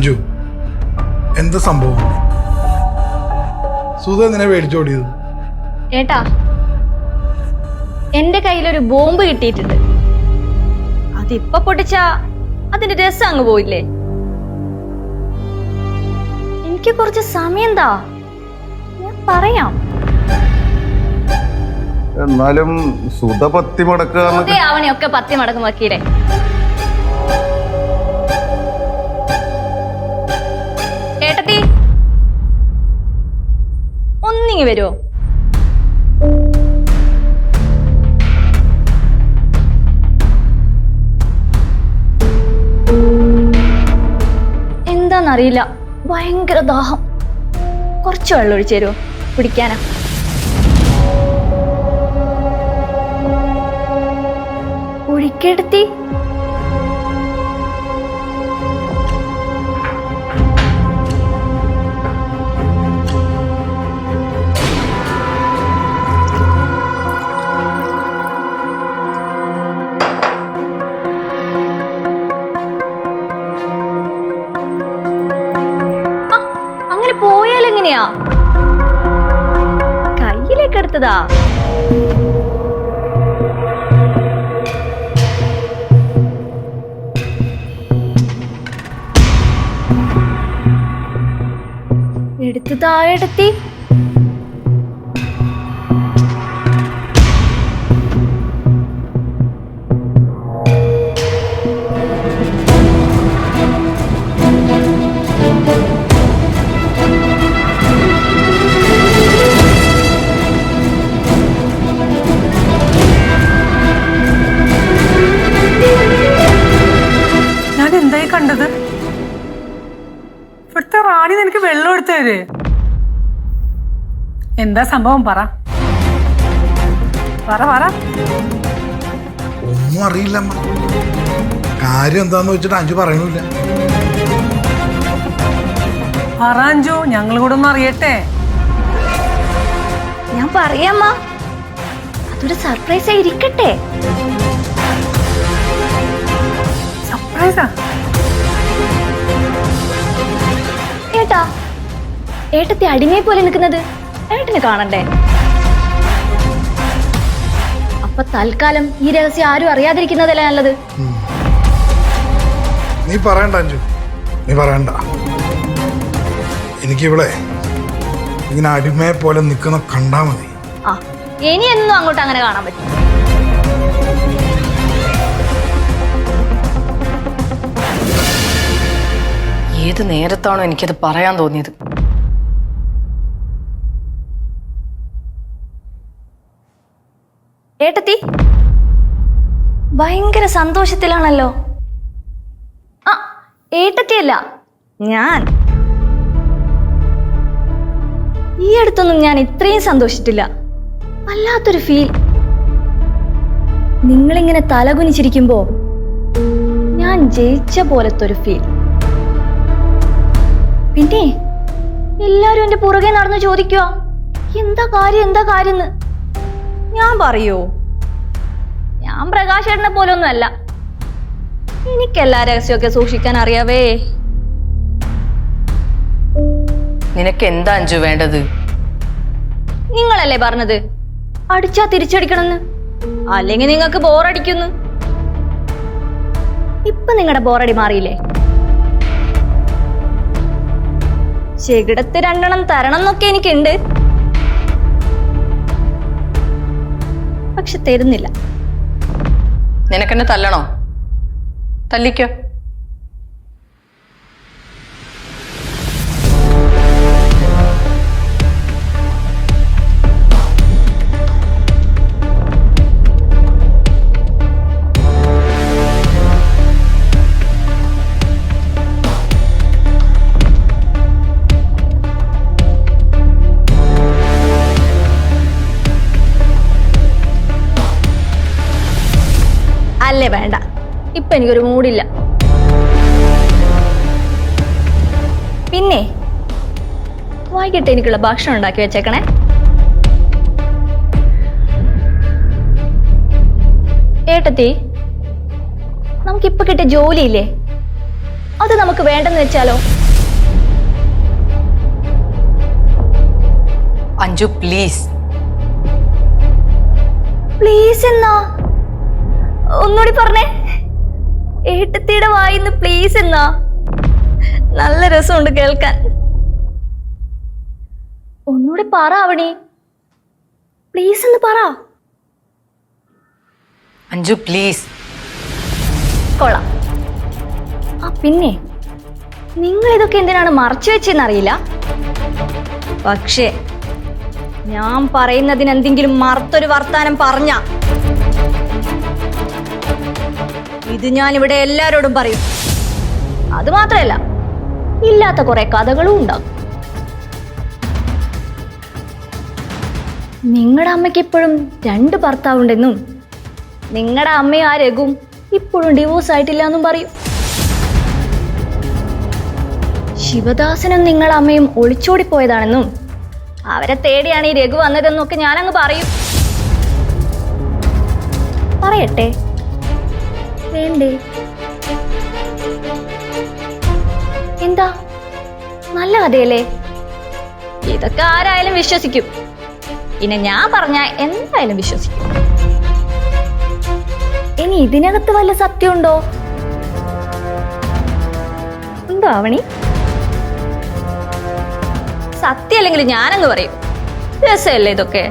അഞ്ജു, എന്താ സംഭവം? സുധ നിന്നെ മേടിച്ചോടിയത്? ഏട്ടാ, എന്റെ കയ്യിലൊരു ബോംബ് കിട്ടിയിട്ടുണ്ട്. അതിപ്പൊ പൊട്ടിച്ചാ അതിന്റെ രസം അങ്ങ് പോയില്ലേ? എനിക്ക് കുറച്ച് സമയം താ, ഞാൻ പറയാം. എന്നാലും സുധ പത്തി മടക്കുക അവനെയൊക്കെ പത്തി മടക്കും വക്കീലെ. ഏട്ടത്തി, ഒന്നിങ്ങി വരുമോ? എന്താന്നറിയില്ല, ഭയങ്കര ദാഹം. കുറച്ച് വെള്ളം ഒഴിച്ചു തരുമോ കുടിക്കാനാ? ഒഴിക്കെടുത്തി. അങ്ങനെ പോയാലെങ്ങനെയാ? കയ്യിലേക്ക് എടുത്തതാ. എടുത്തു താഴെടുത്തി. ഞാൻ എന്തായി കണ്ടത്? ഇവിടുത്തെ റാണി നിനക്ക് വെള്ളം എടുത്തവര് എന്താ സംഭവം? പറ പറ പറ. ഒന്നും അറിയില്ല അമ്മ. കാര്യം എന്താന്ന് വെച്ചിട്ട് അഞ്ജു പറയണില്ല. പറ അഞ്ജു, ഞങ്ങൾ കൂടെ ഒന്ന് അറിയട്ടെ. ഞാൻ പറയാമ്മ, അതൊരു സർപ്രൈസ് ആയിരിക്കട്ടെ. സർപ്രൈസാ? ഏട്ടാ, ഏട്ടത്തെ അടിമയെ പോലെ നിൽക്കുന്നത് ഏട്ടന് കാണണ്ടേ? അപ്പൊ തൽക്കാലം ഈ രഹസ്യം ആരും അറിയാതിരിക്കുന്നതല്ലേ നല്ലത്. നീ പറയണ്ട അഞ്ജു, നീ പറയണ്ട. എനിക്കിവിടെ ഇങ്ങനെ അടിമയെ പോലെ നിൽക്കുന്ന കണ്ടാ മതി. ആ, ഇനി എന്നും അങ്ങോട്ട് അങ്ങനെ കാണാൻ പറ്റും. ഏത് നേരത്താണോ എനിക്കത് പറയാൻ തോന്നിയത്? ഏട്ടത്തി ഭയങ്കര സന്തോഷത്തിലാണല്ലോ. ആ, ഏട്ടത്തിയല്ല, ഞാൻ. ഈ അടുത്തൊന്നും ഞാൻ ഇത്രയും സന്തോഷിച്ചിട്ടില്ല. വല്ലാത്തൊരു ഫീൽ. നിങ്ങളിങ്ങനെ തലകുനിച്ചിരിക്കുമ്പോ ഞാൻ ജയിച്ച പോലത്തെ ഒരു ഫീൽ. പിന്നെ എല്ലാരും എന്റെ പുറകെ നടന്ന് ചോദിക്കുക, എന്താ കാര്യം. ഞാൻ പറയോ? ഞാൻ പ്രകാശേട്ടനെ പോലൊന്നും അല്ല. എനിക്കെല്ലാ രഹസ്യമൊക്കെ സൂക്ഷിക്കാൻ അറിയാവേ. നിനക്ക് എന്താ അഞ്ജു വേണ്ടത്? നിങ്ങളല്ലേ പറഞ്ഞത് അടിച്ചാ തിരിച്ചടിക്കണമെന്ന്, അല്ലെങ്കിൽ നിങ്ങൾക്ക് ബോറടിക്കുന്നു. ഇപ്പൊ നിങ്ങളുടെ ബോറടി മാറിയില്ലേ? ചെകിടത്ത് രണ്ടെണ്ണം തരണം എന്നൊക്കെ എനിക്കുണ്ട്, പക്ഷെ തരുന്നില്ല. നിനക്കെന്നെ തല്ലണോ? തല്ലിക്കോ. അല്ലേ വേണ്ട, ഇപ്പൊ എനിക്കൊരു മൂടില്ല. പിന്നെ വൈകിട്ട് എനിക്കുള്ള ഭക്ഷണം ഉണ്ടാക്കി വെച്ചേക്കണേ. ഏട്ടത്തി, നമുക്കിപ്പൊ കിട്ടിയ ജോലിയില്ലേ, അത് നമുക്ക് വേണ്ടെന്ന് വെച്ചാലോ? അഞ്ജു പ്ലീസ്. പ്ലീസ് എന്നാ? ഒന്നുകൂടി പറഞ്ഞേ. ഏട്ടത്തിയുടെ വായിന്ന് പ്ലീസ് എന്നാ? നല്ല രസമുണ്ട് കേൾക്കാൻ. ഒന്നുകൂടി പറ അവണി, പ്ലീസ് എന്ന് പറ. അഞ്ജു പ്ലീസ്. കൊള്ളാം. ആ പിന്നെ, നിങ്ങൾ ഇതൊക്കെ എന്തിനാണ് മറച്ചു വെച്ചെന്നറിയില്ല. പക്ഷേ ഞാൻ പറയുന്നതിന് എന്തെങ്കിലും മറുത്തൊരു വർത്താനം പറഞ്ഞ ഇത് ഞാൻ ഇവിടെ എല്ലാരോടും പറയും. അത് മാത്രമല്ല, ഇല്ലാത്ത കുറെ കഥകളും ഉണ്ടാകും. നിങ്ങളുടെ അമ്മയ്ക്ക് ഇപ്പോഴും 2 ഭർത്താവുണ്ടെന്നും നിങ്ങളുടെ അമ്മയും ആ രഘുവും ഇപ്പോഴും ഡിവോഴ്സ് ആയിട്ടില്ല എന്നും പറയും. ശിവദാസനും നിങ്ങളുടെ അമ്മയും ഒളിച്ചോടിപ്പോയതാണെന്നും അവരെ തേടിയാണ് ഈ രഘു വന്നതെന്നൊക്കെ ഞാനങ്ങ് പറയും. പറയട്ടെ? വേണ്ടേ? എന്താ, നല്ല കഥയല്ലേ? ഇതൊക്കെ ആരായാലും വിശ്വസിക്കും. പിന്നെ ഞാൻ പറഞ്ഞ എന്തായാലും വിശ്വസിക്കും. ഇനി ഇതിനകത്ത് വല്ല സത്യമുണ്ടോ? എന്തോ ആവണി? സത്യമല്ലെങ്കിൽ ഞാനങ്ങ് പറയും. രസമല്ലേ ഇതൊക്കെ?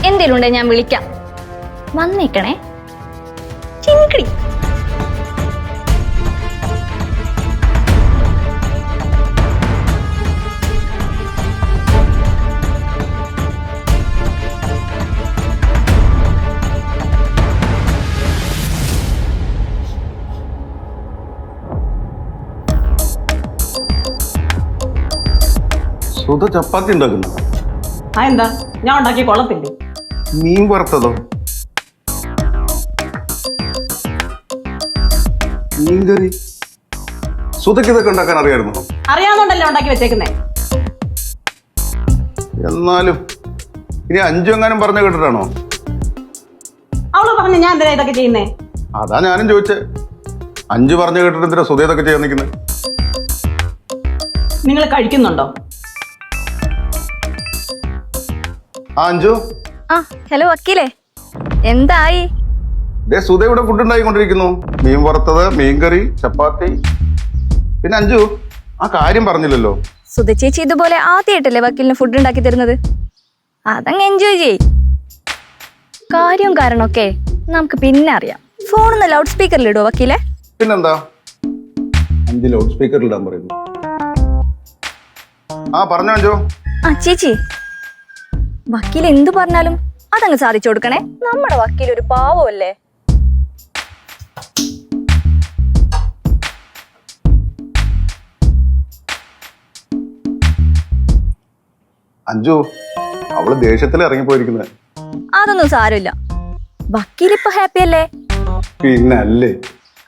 എന്തേലും ഉണ്ടെ ഞാൻ വിളിക്കാം, വന്നേക്കണേ. ചിങ്കിടി. സുധ ചപ്പാത്തി ഉണ്ടാക്കുന്നു. ആ എന്താ, ഞാൻ ഉണ്ടാക്കി കൊള്ളത്തില്ലേ? മീൻ വറുത്തതോ? മീൻകറി? സുധയ്ക്ക് ഇതൊക്കെ ഉണ്ടാക്കാൻ അറിയായിരുന്നു? അറിയാവുന്നോണ്ടല്ലേ ഉണ്ടാക്കി വെച്ചേക്കുന്നേ. എന്നാലും ഇനി അഞ്ചു എങ്ങാനും പറഞ്ഞു കേട്ടിട്ടാണോ? അവള് പറഞ്ഞു ഞാൻ എന്തിനാ ഇതൊക്കെ ചെയ്യുന്നേ? അതാ ഞാനും ചോദിച്ചേ. അഞ്ചു പറഞ്ഞു കേട്ടിട്ട് എന്തിനാ സുധ ഇതൊക്കെ ചെയ്യാൻ നിൽക്കുന്നത്? നിങ്ങൾ കഴിക്കുന്നുണ്ടോ? ആ അഞ്ചു. ആ ഹലോ വക്കീലേ, എന്തായി? സുധ ഇവിടെ ഫുഡ് ഉണ്ടായിക്കൊണ്ടിരിക്കുന്നു. മീൻ വറുത്തത്, മീൻകറി, ചപ്പാത്തി. പിന്നെ അഞ്ചു ആ കാര്യം പറഞ്ഞില്ലല്ലോ. സുധ ചേച്ചി ഇതുപോലെ ആദ്യമായിട്ടല്ലേ വക്കീലിന് ഫുഡ് ഉണ്ടാക്കി തരുന്നത്. അതങ്ങ് എൻജോയ് ചെയ്. കാര്യവും കാരണമൊക്കെ നമുക്ക് പിന്നെ അറിയാം. ഫോണൊന്ന് ലൗഡ് സ്പീക്കറിൽ ഇടുവോ വക്കീലെ? പിന്നെന്താ, അഞ്ച് ലൗഡ് സ്പീക്കറിൽ ഇടാൻ പറയുന്നു. ആ പറഞ്ഞോ അഞ്ചു. ആ ചേച്ചി, വക്കീൽ എന്തു പറഞ്ഞാലും അതങ്ങ് സാധിച്ചു കൊടുക്കണേ. നമ്മുടെ വക്കീൽ ഒരു പാവമല്ലേ. അഞ്ചു അവള് ദേഷ്യത്തിൽ ഇറങ്ങിപ്പോയിരിക്കുന്നത്. അതൊന്നും സാരമില്ല, വക്കീൽ ഇപ്പൊ ഹാപ്പി അല്ലേ? പിന്നല്ലേ.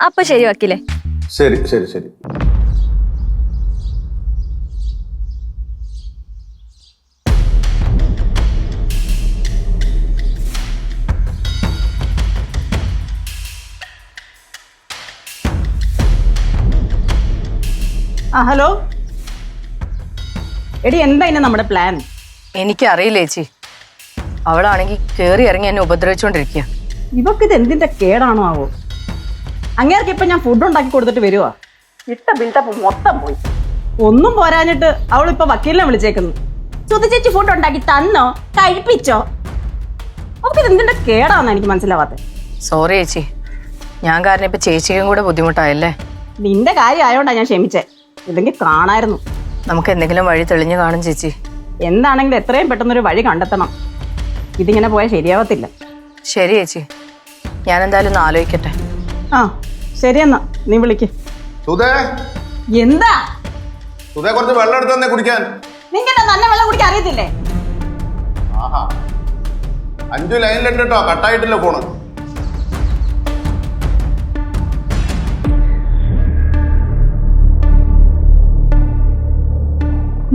അപ്പൊ ശരി വക്കീലെ. ശരി ശരി ശരി. ആ ഹലോ എടി, എന്താ ഇനി നമ്മുടെ പ്ലാൻ? എനിക്കറിയില്ല ചേച്ചി. അവളാണെങ്കിൽ കേറി ഇറങ്ങി എന്നെ ഉപദ്രവിച്ചോണ്ടിരിക്കുക. ഇവക്കിത് എന്തിന്റെ കേടാണോ ആവോ? അങ്ങേർക്ക് ഇപ്പൊ ഞാൻ ഫുഡ് ഉണ്ടാക്കി കൊടുത്തിട്ട് വരുവാ. ഇട്ട ബിൽഡപ്പ് മൊത്തം പോയി. ഒന്നും പോരാഞ്ഞിട്ട് അവളിപ്പോ വക്കീലിനെ വിളിച്ചേക്കുന്നു. സുധ ചേച്ചി ഫുഡ് ഉണ്ടാക്കി തന്നോ, കഴിപ്പിച്ചോ? അവക്കിത് എന്തിന്റെ കേടാണെന്ന് എനിക്ക് മനസ്സിലാവാത്തത്. സോറി ചേച്ചി, ഞാൻ കാരണം ഇപ്പൊ ചേച്ചിക്കും കൂടെ ബുദ്ധിമുട്ടായല്ലേ. നിന്റെ കാര്യം ആയോണ്ടാ ഞാൻ ക്ഷമിച്ചേ. ഇല്ലെങ്കിൽ കാണായിരുന്നു. നമുക്ക് എന്തെങ്കിലും വഴി തെളിഞ്ഞു കാണും ചേച്ചി. എന്താണെങ്കിലും എത്രയും പെട്ടെന്നൊരു വഴി കണ്ടെത്തണം. ഇതിങ്ങനെ പോയാൽ ശരിയാവത്തില്ല. ശരി ചേച്ചി, ഞാൻ എന്തായാലും ഒന്ന് ആലോചിക്കട്ടെ. ആ ശരിയെന്നാ, നീ വിളിക്ക്. സുധേ, എന്താ? സുധേ കുറച്ച് വെള്ളം എടുത്ത് തന്നെ കുടിക്കാൻ. നിങ്ങളുടെ നല്ല വെള്ളം കുടിക്കാൻ അറിയത്തില്ലേ? ആഹാ, അഞ്ചു ലൈനിലുണ്ട് കേട്ടോ, കട്ടായിട്ടില്ല ഫോണ്.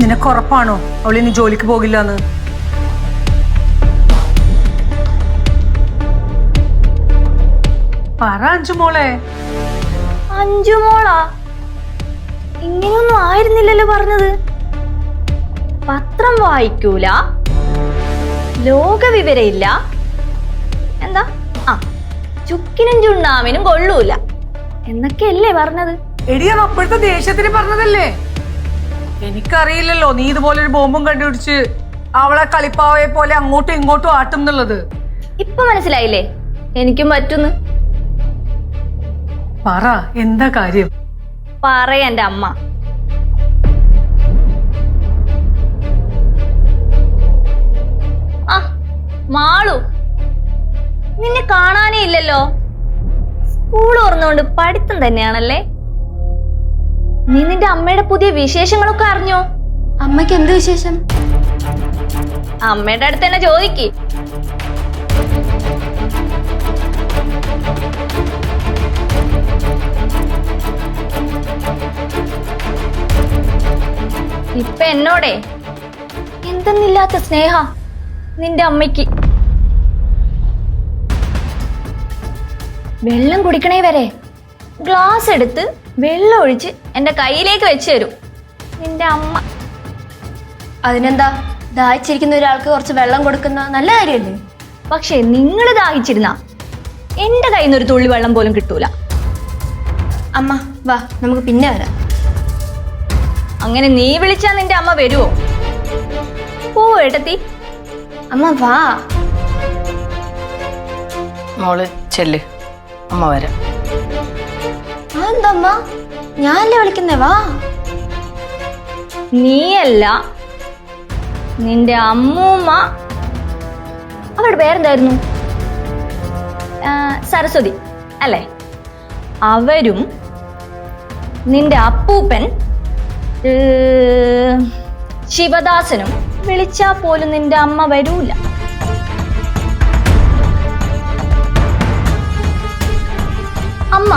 നിനക്ക് ഉറപ്പാണോ അവളിനി ജോലിക്ക് പോകില്ല എന്ന്? പറ അഞ്ചു മോളെ. അഞ്ചു മോളാ? ഇങ്ങനെയൊന്നും ആയിരുന്നില്ലല്ലോ പറഞ്ഞത്. പത്രം വായിക്കൂല, ലോകവിവരമില്ല, എന്താ ചുക്കിനും ചുണ്ണാമിനും കൊള്ളൂല എന്നൊക്കെയല്ലേ പറഞ്ഞത്? എടിയ അപ്പോഴത്തെ ദേഷ്യത്തിന് പറഞ്ഞതല്ലേ? എനിക്കറിയില്ലല്ലോ നീ ഇതുപോലൊരു ബോംബും കണ്ടുപിടിച്ച് അവളെ കളിപ്പാവയെ പോലെ അങ്ങോട്ടും ഇങ്ങോട്ടും ആട്ടും എന്നുള്ളത്. ഇപ്പൊ മനസ്സിലായില്ലേ എനിക്കും പറ്റുന്നു? പറ, എന്താ കാര്യം? പറയെന്റെ അമ്മ. മാളു, നിന്നെ കാണാനേ ഇല്ലല്ലോ. സ്കൂൾ ഓർന്നുകൊണ്ട് പഠിത്തം തന്നെയാണല്ലേ. നീ നിന്റെ അമ്മയുടെ പുതിയ വിശേഷങ്ങളൊക്കെ അറിഞ്ഞോ? അമ്മയ്ക്ക് എന്ത് വിശേഷം? അമ്മയുടെ അടുത്ത് തന്നെ ചോദിക്ക്. ഇപ്പൊ എന്നോടെ എന്തെന്നില്ലാത്ത സ്നേഹ നിന്റെ അമ്മയ്ക്ക്. വെള്ളം കുടിക്കണേ വരെ ഗ്ലാസ് എടുത്ത് വെള്ളം ഒഴിച്ച് എന്റെ കയ്യിലേക്ക് വെച്ച് തരും നിന്റെ അമ്മ. അതിനെന്താ, ദാഹിച്ചിരിക്കുന്ന ഒരാൾക്ക് കുറച്ച് വെള്ളം കൊടുക്കുന്ന നല്ല കാര്യമല്ലേ? പക്ഷെ നിങ്ങൾ ദാഹിച്ചിരുന്ന എന്റെ കയ്യിൽ നിന്ന് ഒരു തുള്ളി വെള്ളം പോലും കിട്ടൂല. അമ്മ വാ, നമുക്ക് പിന്നെ വരാം. അങ്ങനെ നീ വിളിച്ചാ നിന്റെ അമ്മ വരുവോ? പോവോ ഏട്ടത്തി? അമ്മ വാ. മോള് ചെല്ല്, അമ്മ വരാം. അതെന്താ അമ്മ, ഞാനല്ലേ വിളിക്കുന്നേ? വാ. നീയല്ല, നിന്റെ അമ്മൂമ്മ. അവരുടെ പേരെന്തായിരുന്നു? സരസ്വതി അല്ലേ? അവരും നിന്റെ അപ്പൂപ്പൻ ശിവദാസനും വിളിച്ചാ പോലും നിന്റെ അമ്മ വരൂല. അമ്മ,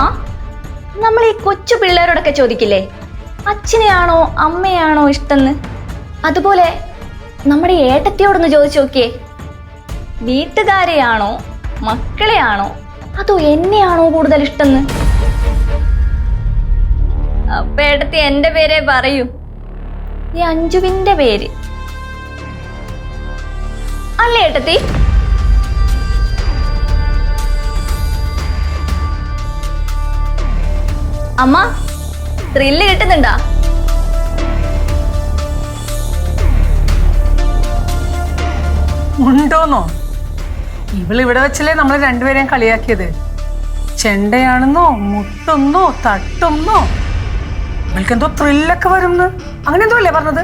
നമ്മൾ ഈ കൊച്ചു പിള്ളേരോടൊക്കെ ചോദിക്കില്ലേ അച്ഛനെയാണോ അമ്മയാണോ ഇഷ്ടന്ന്? അതുപോലെ നമ്മുടെ ഏട്ടത്തിയോടൊന്ന് ചോദിച്ചു നോക്കിയേ, വീട്ടുകാരെയാണോ മക്കളെയാണോ അതോ എന്നെയാണോ കൂടുതൽ ഇഷ്ടന്ന്? അപ്പൊ ഏട്ടത്തി എന്റെ പേരെ പറയൂ, ഈ അഞ്ജുവിന്റെ പേര് അല്ലേ ഏട്ടത്തി? അമ്മ, ത്രില്ല് കിട്ടുന്നുണ്ടാ? ഉണ്ടോന്നോ? ഇവളിവിടെ വെച്ചല്ലേ നമ്മളെ രണ്ടുപേരെയും കളിയാക്കിയത്. ചെണ്ടയാണെന്നോ മുട്ടെന്നോ തട്ടെന്നോ ഇവൾക്കെന്തോ ത്രില്ലൊക്കെ വരുന്നു, അങ്ങനെ എന്തോ അല്ലേ പറഞ്ഞത്?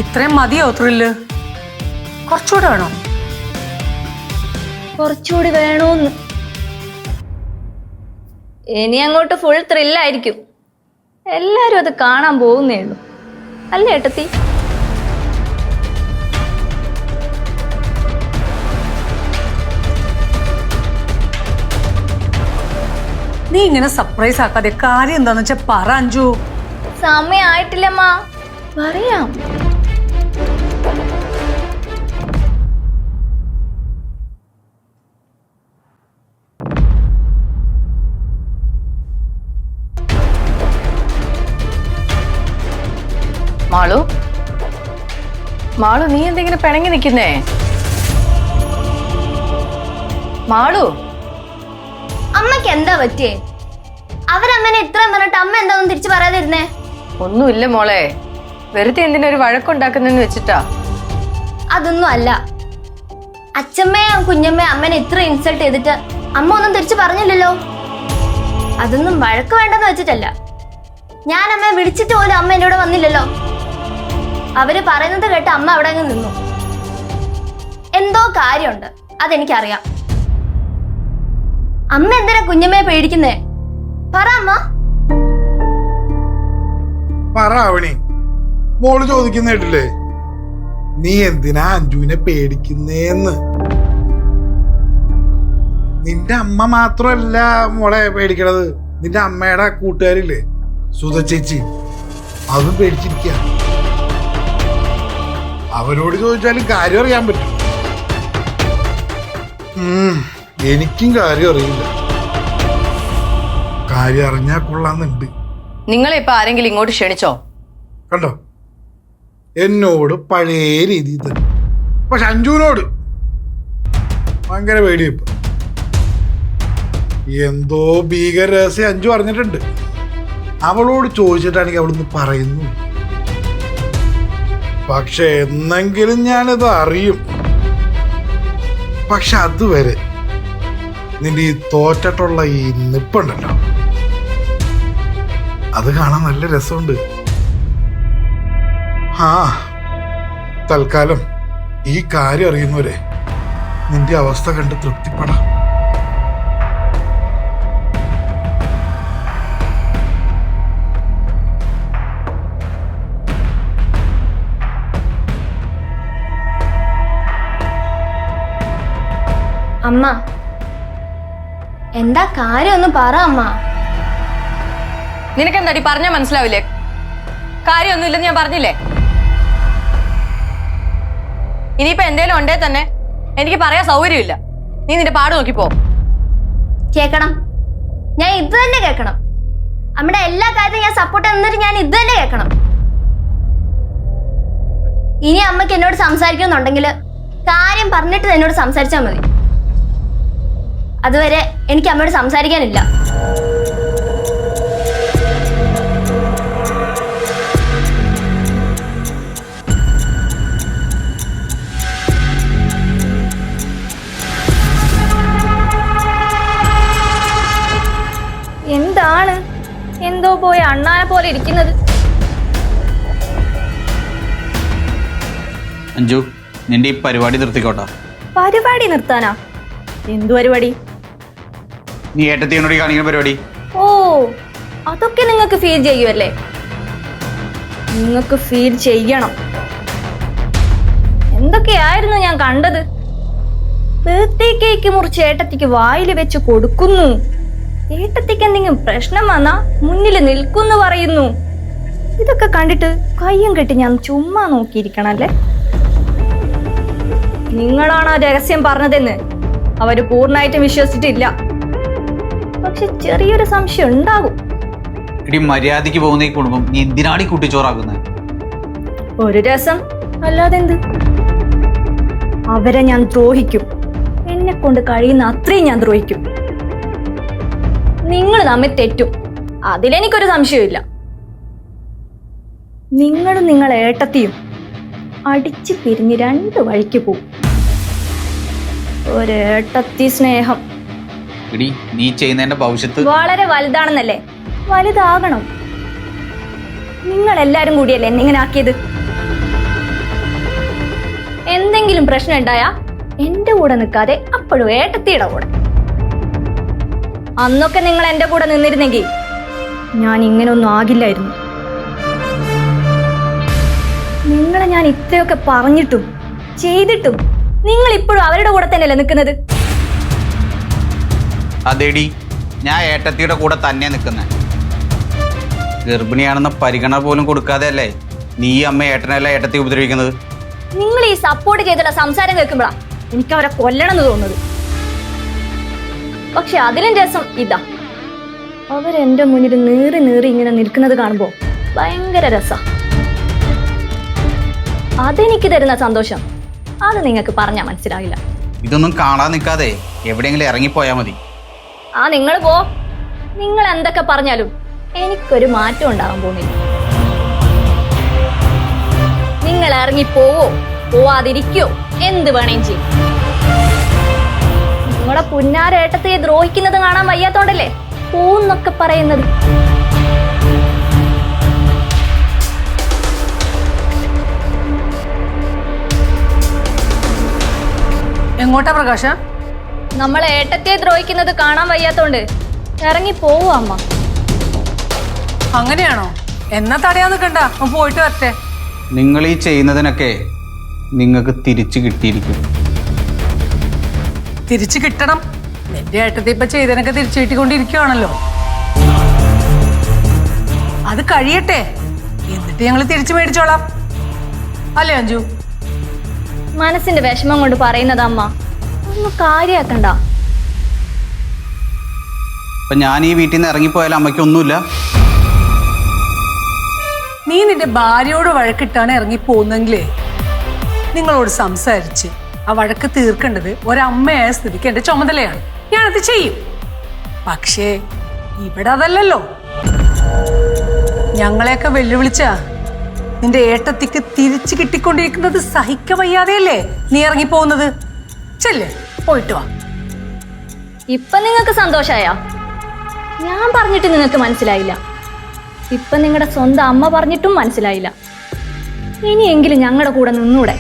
ഇത്രയും മതിയോ ത്രില്ല്? കുറച്ചുകൂടെ വേണോ? കുറച്ചുകൂടി വേണോന്ന്. ഇനി അങ്ങോട്ട് ഫുൾ ത്രില്ലായിരിക്കും. എല്ലാരും അത് കാണാൻ പോകുന്നേ ഉള്ളൂ അല്ലേ ഏട്ടത്തി? നീ ഇങ്ങനെ സർപ്രൈസ് ആക്കാതെ കാര്യം എന്താന്ന് വെച്ചാ പറ അഞ്ജു. സമയായിട്ടില്ലമ്മ, പറയാം. മാളു, മാളു നീ എന്തെങ്കിലും പിണങ്ങി നിൽക്കുന്നേ? മാളു, അമ്മയ്ക്ക് എന്താ പറ്റിയേ? അവരമ്മനെ ഇത്രയും പറഞ്ഞിട്ട് അമ്മ എന്താണെന്ന് തിരിച്ചു പറയാതിരുന്നേ? ഒന്നുമില്ല മോളെ, വെറുതെ എന്തിനൊരു വഴക്കുണ്ടാക്കുന്നെന്ന് വെച്ചിട്ടാ. അതൊന്നും അല്ല. അച്ഛമ്മയും കുഞ്ഞമ്മയും അമ്മനെ ഇത്ര ഇൻസൾട്ട് ചെയ്തിട്ട് അമ്മ ഒന്നും തിരിച്ചു പറഞ്ഞില്ലല്ലോ. അതൊന്നും വഴക്ക് വേണ്ടെന്ന് വെച്ചിട്ടല്ല. ഞാൻ അമ്മയെ വിളിച്ചിട്ട് പോലും അമ്മ എൻ്റെ കൂടെ വന്നില്ലല്ലോ. അവര് പറയുന്നത് കേട്ട് അമ്മ അവിടെ അങ്ങ് നിന്നു. എന്തോ കാര്യമുണ്ട്, അതെനിക്കറിയാം. അമ്മ എന്തിനാ കുഞ്ഞമ്മയെ പേടിക്കുന്നേ? പറ അമ്മ. പറ അവണി, മോള് ചോദിക്കുന്ന കേട്ടില്ലേ, നീ എന്തിനാ അഞ്ജുവിനെ പേടിക്കുന്നേന്ന്? നിന്റെ അമ്മ മാത്രമല്ല മോളെ പേടിക്കണത്, നിന്റെ അമ്മയുടെ കൂട്ടുകാരില്ലേ സുധ ചേച്ചി, അതും പേടിച്ചിരിക്കുക. അവരോട് ചോദിച്ചാലും കാര്യം അറിയാൻ പറ്റും. എനിക്കും കാര്യം അറിയില്ല. കാര്യം അറിഞ്ഞാൽ കൊള്ളാന്നുണ്ട്. നിങ്ങളെ ഇപ്പൊ ആരെങ്കിലും ഇങ്ങോട്ട് ക്ഷണിച്ചോ? കണ്ടോ, എന്നോട് പഴയ രീതിയിൽ തന്നെ. പക്ഷെ അഞ്ജുവിനോട് ഭയങ്കര പേടി. ഇപ്പൊ എന്തോ ഭീകര രഹസ്യം അഞ്ജു അറിഞ്ഞിട്ടുണ്ട്. അവളോട് ചോദിച്ചിട്ടാണെങ്കിൽ അവളൊന്ന് പറയുന്നു. പക്ഷെ എന്നെങ്കിലും ഞാനിത് അറിയും. പക്ഷെ അതുവരെ നിന്റെ ഈ തോറ്റിട്ടുള്ള ഈ നിപ്പുണ്ടല്ലോ, അത് കാണാൻ നല്ല രസമുണ്ട്. ആ തൽക്കാലം ഈ കാര്യം അറിയുന്നവരെ നിന്റെ അവസ്ഥ കണ്ട് തൃപ്തിപ്പെടാം. അമ്മ, എന്താ കാര്യം ഒന്ന് പറ അമ്മ. നിനക്കെന്താടി പറഞ്ഞാ മനസ്സിലാവില്ലേ? കാര്യമൊന്നുമില്ലെന്ന് ഞാൻ പറഞ്ഞില്ലേ? ഇനിയിപ്പോ എന്തേലും ഉണ്ടേ തന്നെ എനിക്ക് പറയാൻ സൗകര്യമില്ല. നീ നിന്റെ പാട് നോക്കിപ്പോ. കേക്കണം, ഞാൻ ഇത് തന്നെ കേൾക്കണം. അമ്മയുടെ എല്ലാ കാര്യത്തിലും ഞാൻ സപ്പോർട്ട് നിന്നിട്ട് ഞാൻ ഇത് തന്നെ കേൾക്കണം. ഇനി അമ്മയ്ക്ക് എന്നോട് സംസാരിക്കണമെന്നുണ്ടെങ്കിൽ കാര്യം പറഞ്ഞിട്ട് എന്നോട് സംസാരിച്ചാൽ മതി. അതുവരെ എനിക്ക് അമ്മയോട് സംസാരിക്കാനില്ല. എന്താണ് എന്തോ പോയ അണ്ണാനെ പോലെ ഇരിക്കുന്നത്? അഞ്ജു, നിന്റെ ഈ പരിപാടി നിർത്തിക്കോട്ടാ. പരിപാടി നിർത്താനാ? എന്തു പരിപാടി? നീ ഏട്ടത്തിയോടി കാണിക്കുന്ന പരിപാടി. ഓ, അതൊക്കെ നിങ്ങൾക്ക് ഫീൽ ചെയ്യുമല്ലേ? നിങ്ങൾക്ക് ഫീൽ ചെയ്യണം. എന്തൊക്കെയായിരുന്നു ഞാൻ കണ്ടത്? ബർത്ത്ഡേ കേക്ക് മുറിച്ച് ഏട്ടത്തിക്ക് വായിൽ വെച്ച് കൊടുക്കുന്നു. ഏട്ടത്തിക്ക് എന്തെങ്കിലും പ്രശ്നം വന്നാ മുന്നിൽ നിൽക്കുന്നു പറയുന്നു. ഇതൊക്കെ കണ്ടിട്ട് കയ്യും കെട്ടി ഞാൻ ചുമ്മാ നോക്കിയിരിക്കണല്ലേ? നിങ്ങളാണ് ആ രഹസ്യം പറഞ്ഞതെന്ന് അവര് പൂർണ്ണമായിട്ടും വിശ്വസിച്ചിട്ടില്ല. പക്ഷെ ചെറിയൊരു സംശയം ഉണ്ടാകും. ഇടി, മര്യാദയ്ക്ക് പോകുന്ന ഈ കുടുംബം നീ എന്തിനാടി കുട്ടിച്ചോറാക്കുന്നത്? ഒരു രസം അല്ലാതെന്ത്? അവരെ ഞാൻ ദ്രോഹിക്കും. എന്നെ കൊണ്ട് കഴിയുന്ന അത്രയും ഞാൻ ദ്രോഹിക്കും. നിങ്ങൾ തമ്മിൽ തെറ്റും, അതിലെനിക്കൊരു സംശയമില്ല. നിങ്ങളും നിങ്ങളെ ഏട്ടത്തിയും അടിച്ചു പിരിഞ്ഞ് രണ്ട് വഴിക്ക് പോകും. ഒരേട്ടത്തി സ്നേഹം ഇടി, നീ ചെയ്യുന്നതിന്റെ ഭവിഷ്യത്ത് വളരെ വലുതാണെന്നല്ലേ? വലുതാകണം. നിങ്ങൾ എല്ലാരും കൂടിയല്ലേ എന്നെ ഇങ്ങനെ ആക്കിയത്? എന്തെങ്കിലും പ്രശ്നം ഉണ്ടായാ എന്റെ കൂടെ നിൽക്കാതെ അപ്പോഴും ഏട്ടത്തിയുടെ കൂടെ. അന്നൊക്കെ നിങ്ങൾ എന്റെ കൂടെ നിന്നിരുന്നെങ്കിൽ ഞാൻ ഇങ്ങനൊന്നും ആകില്ലായിരുന്നു. നിങ്ങളെ ഞാൻ ഇത്രയൊക്കെ പറഞ്ഞിട്ടും ചെയ്തിട്ടും നിങ്ങൾ ഇപ്പോഴും അവരുടെ കൂടെ തന്നെയല്ലേ നിൽക്കുന്നത്? അതേടി, ഞാൻ ഏട്ടത്തിയുടെ കൂടെ തന്നെ നിൽക്കുന്നത്. ഗർഭിണിയാണെന്ന പരിഗണന പോലും കൊടുക്കാതെ അല്ലേ നീ അമ്മ ഏട്ടനല്ല ഏട്ടത്തി ഉപദ്രവിക്കുന്നത്. നിങ്ങൾ ഈ സപ്പോർട്ട് ചെയ്തുള്ള സംസാരം കേൾക്കുമ്പോഴാ എനിക്ക് അവരെ കൊല്ലണം എന്ന് തോന്നുന്നത്. പക്ഷെ അതിലും രസം ഇതാ, അവരെന്റെ മുന്നിൽ നീറി നീറി ഇങ്ങനെ നിൽക്കുന്നത് കാണുമ്പോ ഭയങ്കര രസാ. അതെനിക്ക് തരുന്ന സന്തോഷം അത് നിങ്ങൾക്ക് പറഞ്ഞാൽ മനസ്സിലാവില്ല. ഇതൊന്നും കാണാൻ നിൽക്കാതെ എവിടെയെങ്കിലും ഇറങ്ങിപ്പോയാ മതി. ആ, നിങ്ങൾ പോ. നിങ്ങൾ എന്തൊക്കെ പറഞ്ഞാലും എനിക്കൊരു മാറ്റം ഉണ്ടാകാൻ പോകുന്നില്ല. നിങ്ങൾ ഇറങ്ങിപ്പോവോ പോവാതിരിക്കോ എന്ത് വേണേം ചെയ്യും. നിങ്ങളെ പുന്നാരേട്ടത്തെ ദ്രോഹിക്കുന്നത് കാണാൻ വയ്യാത്തോണ്ടല്ലേ പോന്നൊക്കെ പറയുന്നത്. എങ്ങോട്ടാ പ്രകാശ? നമ്മളെ ഏട്ടത്തെ ദ്രോഹിക്കുന്നത് കാണാൻ വയ്യാത്തോണ്ട് ഇറങ്ങി പോവോ അമ്മ? അങ്ങനെയാണോ? എന്നാ തടയാൻ നിൽക്കണ്ട, പോയിട്ട് വരട്ടെ. നിങ്ങൾ ഈ ചെയ്യുന്നതിനൊക്കെ നിങ്ങൾക്ക് തിരിച്ചു കിട്ടിയിരിക്കും. തിരിച്ചു കിട്ടണം. എന്റെ ഏട്ടത്തെ ഇപ്പൊ ചെയ്തതിനൊക്കെ തിരിച്ചു കിട്ടിക്കൊണ്ടിരിക്കുവാണല്ലോ. അത് കഴിയട്ടെ, എന്നിട്ട് ഞങ്ങൾ തിരിച്ചു മേടിച്ചോളാം. അല്ലേ അഞ്ജു? മനസ്സിന്റെ വിഷമം കൊണ്ട് പറയുന്നത് അമ്മ, ഒന്ന് കാര്യാക്കണ്ട. ഇപ്പം ഞാൻ ഈ വീട്ടിൽ നിന്ന് ഇറങ്ങിപ്പോയാലും അമ്മയ്ക്കൊന്നുമില്ല. നീ നിന്റെ ഭാര്യയോട് വഴക്കിട്ടാണ് ഇറങ്ങി പോകുന്നെങ്കിലേ നിങ്ങളോട് സംസാരിച്ച് ആ വഴക്ക് തീർക്കേണ്ടത് ഒരമ്മയായ സ്ഥിതിക്ക് എന്റെ ചുമതലയാണ്. ഞാനത് ചെയ്യും. പക്ഷേ ഇവിടെ അതല്ലല്ലോ. ഞങ്ങളെയൊക്കെ വെല്ലുവിളിച്ച നിന്റെ ഏട്ടത്തിക്ക് തിരിച്ചു കിട്ടിക്കൊണ്ടിരിക്കുന്നത് സഹിക്ക വയ്യാതെയല്ലേ നീ ഇറങ്ങി പോകുന്നത്. ചെല്ലേ, പോയിട്ട് വാ. ഇപ്പൊ നിങ്ങൾക്ക് സന്തോഷായ? ഞാൻ പറഞ്ഞിട്ട് നിങ്ങൾക്ക് മനസ്സിലായില്ല. ഇപ്പൊ നിങ്ങളുടെ സ്വന്തം അമ്മ പറഞ്ഞിട്ടും മനസ്സിലായില്ല. ഇനിയെങ്കിലും ഞങ്ങളുടെ കൂടെ നിന്നൂടെ?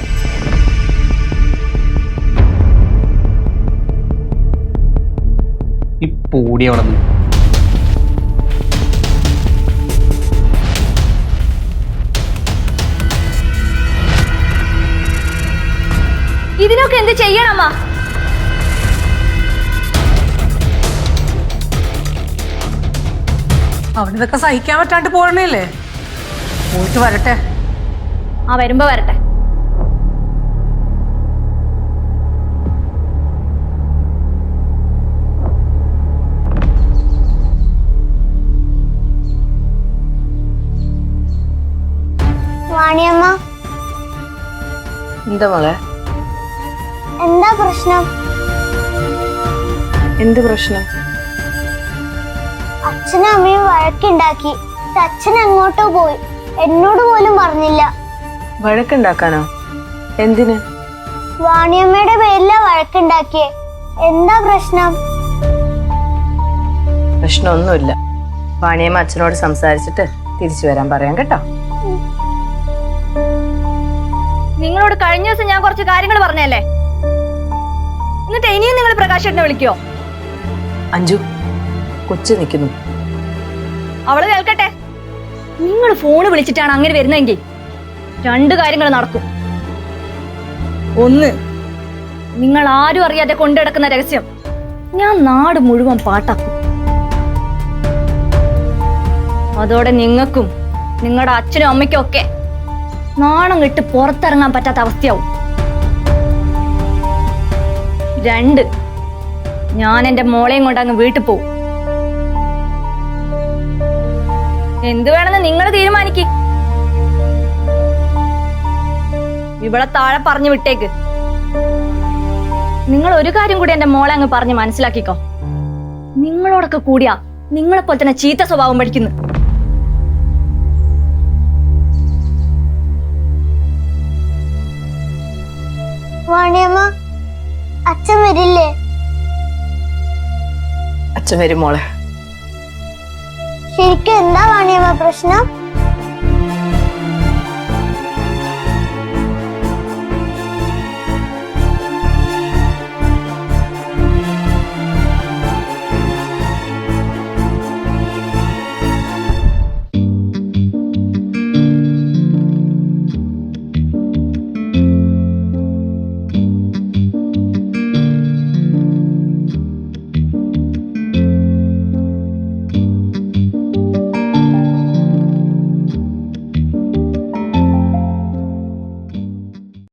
ഈ പൂടി അവിടെ നിന്ന് ഇതിനൊക്കെ എന്ത് ചെയ്യണമ്മ? അവനിതൊക്കെ സഹിക്കാൻ പറ്റാണ്ട് പോകണല്ലേ. പോയിട്ട് വരട്ടെ. ആ വരുമ്പോ വരട്ടെ. വാണിയമ്മ, എന്താ മോളെ? എന്താ പ്രശ്നം? എന്ത് പ്രശ്നം? അച്ഛനും അമ്മയും വഴക്കുണ്ടാക്കി. അച്ഛൻ എങ്ങോട്ടോ പോയി, എന്നോട് പോലും പറഞ്ഞില്ല. വഴക്കുണ്ടാക്കാനോ? എന്തിന്? വാണിയമ്മയുടെ പേരിലാ വഴക്കുണ്ടാക്കിയേ. എന്താ പ്രശ്നം? പ്രശ്നമൊന്നുമില്ല. വാണിയമ്മ അച്ഛനോട് സംസാരിച്ചിട്ട് തിരിച്ചു വരാൻ പറയാം കേട്ടോ. നിങ്ങളോട് കഴിഞ്ഞ ദിവസം ഞാൻ കുറച്ച് കാര്യങ്ങൾ പറഞ്ഞല്ലേ? എന്നിട്ട് ഇനിയും നിങ്ങൾ പ്രകാശേട്ടനെ വിളിക്കോ? അഞ്ജു, കൊച്ചു നിൽക്കുന്നു. അവള് കേൾക്കട്ടെ. നിങ്ങൾ ഫോണ് വിളിച്ചിട്ടാണ് അങ്ങനെ വരുന്നതെങ്കിൽ രണ്ട് കാര്യങ്ങൾ നടക്കും. ഒന്ന്, നിങ്ങൾ ആരും അറിയാതെ കൊണ്ടുനടക്കുന്ന രഹസ്യം ഞാൻ നാട് മുഴുവൻ പാട്ടാക്കും. അതോടെ നിങ്ങൾക്കും നിങ്ങളുടെ അച്ഛനും അമ്മയ്ക്കും ഒക്കെ നാണം കെട്ട് പുറത്തിറങ്ങാൻ പറ്റാത്ത അവസ്ഥയാവും. രണ്ട്, ഞാൻ എന്റെ മോളെയും കൊണ്ട് അങ്ങ് വീട്ടിൽ പോവും. എന്ത് വേണമെന്ന് നിങ്ങൾ തീരുമാനിക്ക്. ഇവിടെ താഴെ പറഞ്ഞു വിട്ടേക്ക്. നിങ്ങൾ ഒരു കാര്യം കൂടി എന്റെ മോളെ അങ്ങ് പറഞ്ഞ് മനസ്സിലാക്കിക്കോ. നിങ്ങളോടൊക്കെ കൂടിയാ നിങ്ങളെപ്പോലെ തന്നെ ചീത്ത സ്വഭാവം പഠിക്കുന്നു. വാണിയമ്മ, അച്ഛൻ വരില്ലേ? അച്ഛൻ വരും മോളെ. ശരിക്കും എന്താ വാണിയമ്മ പ്രശ്നം?